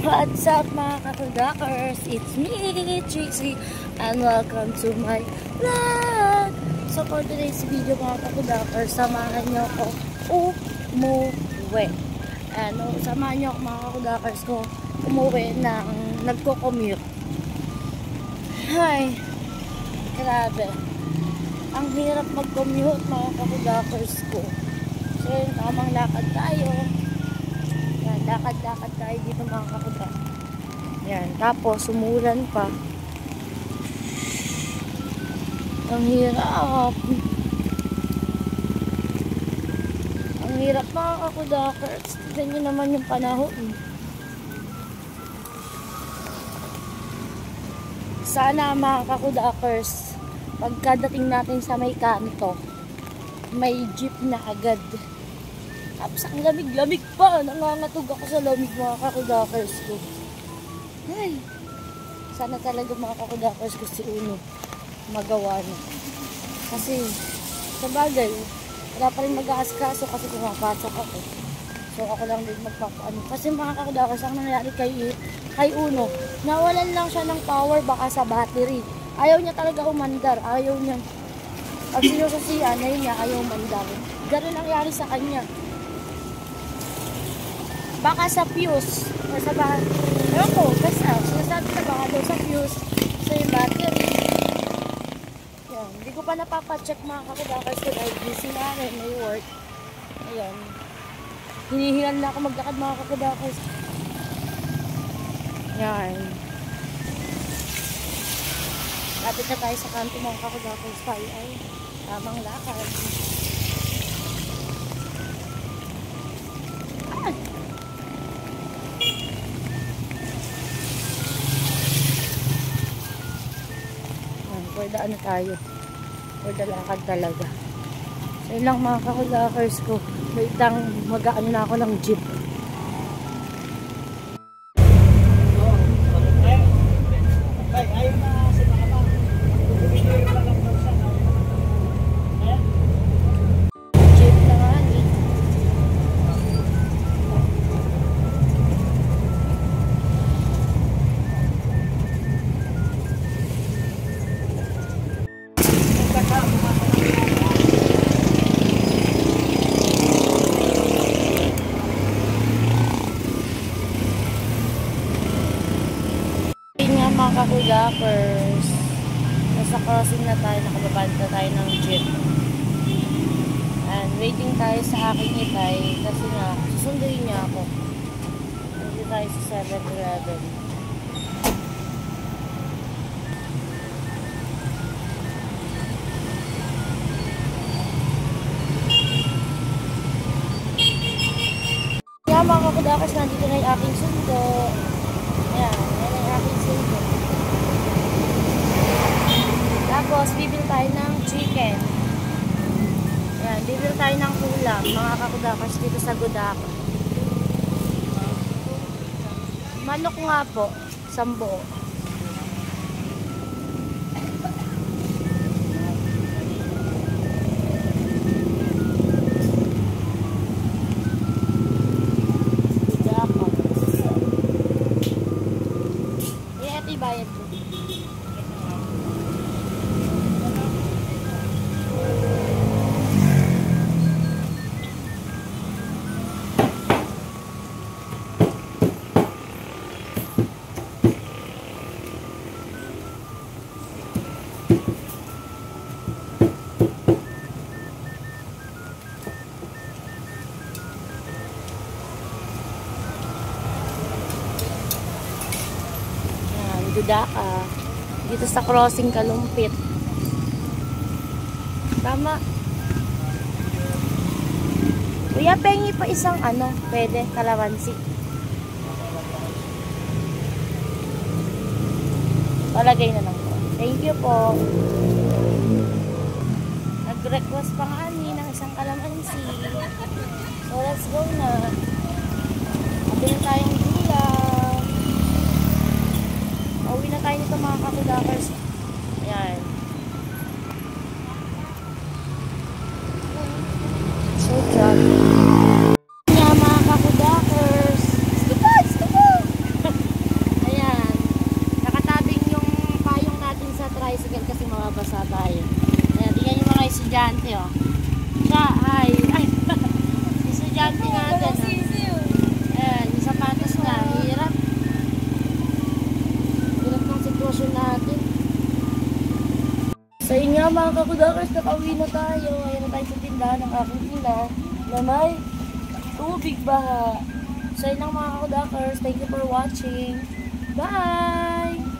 What's up mga kakudakers? It's me, Tracy, and welcome to my vlog! So for today's video mga kakudakers, samahan nyo ako umuwi. Samahan nyo ako mga kakudakers ko umuwi ng nagko-commute. Ay, grabe. Ang hirap mag-commute mga kakudakers ko. So yun, tamang lakad tayo. Lakad-lakad tayo dito mga kakudakers. Yan, tapos umulan pa. Ang hirap. Ang hirap mga kakudakers. Ganyan naman yung panahon. Sana mga kakudakers, pagkadating natin sa may kanto, may jeep na agad. Tapos ang lamig-lamig pa. Nangangatog ako sa lamig mga kakudakers ko. Ay, sana talaga mga kakudakers ko si Uno magawa na. Kasi sa bagay, wala pa rin mag-aaskaso kasi pumapasok ako. So ako lang din magpapaano. Kasi mga kakudakers, ang nangyari kay Uno, nawalan lang siya ng power baka sa battery. Ayaw niya talaga umandar. Ayaw niya. Pag sinusasiyan, ayun niya, ayaw umandar. Ganun ang nangyari sa kanya. Baka sa fuse o sa battery. Ewan ko, basta sinasabi na baka daw sa fuse sa yung battery. Yan, hindi ko pa napapacheck mga kakudakers ko dahil busy na rin, may work. Ayan, hinihingan na ako maglakad mga kakudakers. Yan, lapit na tayo sa kanto mga kakudakers tayo ay tamang lakad. For the ano tayo, for the lakad talaga. So yun lang mga kakudakers ko. Wait lang, mag-ano na ako ng jeep. Jeep na nga eh. Mga kakudakers, nasa crossing na tayo, nakababanta tayo ng jeep and waiting tayo sa aking itay kasi nga susunduin niya ako. Nandito tayo sa 7-Eleven. Kaya mga kakudakers, nandito na yung aking sundo. Ayan, yan ang aking sundo. Tapos, bibili tayo ng chicken. Ayan, bibili tayo ng ulam, mga kakudakers dito sa Gudaka. Manok nga po, sambo. Gudaka. Ito ibayad ko. Gudaka. Dito sa crossing Kalumpit. Tama. Kuya, pengi pa isang ano, pwede, kalamansi. Palagay na lang po. Thank you po. Nag-request pa nga ni ng isang kalamansi. So let's go na. Pabili tayong ulam. Pauwi na tayo nito mga kakudakers. Ayan. So jogging. Kaya mga kakudakers. Stupid! estudyante, oh. Siya, ay, estudyante natin, oh. Ayan, yung sapatos nga, hirap. Hirap ng sitwasyon natin. So yun nga mga kakudakers, nakauwi na tayo. Ayan na tayo sa tindahan ng aking ina na may tubig baha. So yun lang mga kakudakers, thank you for watching. Bye!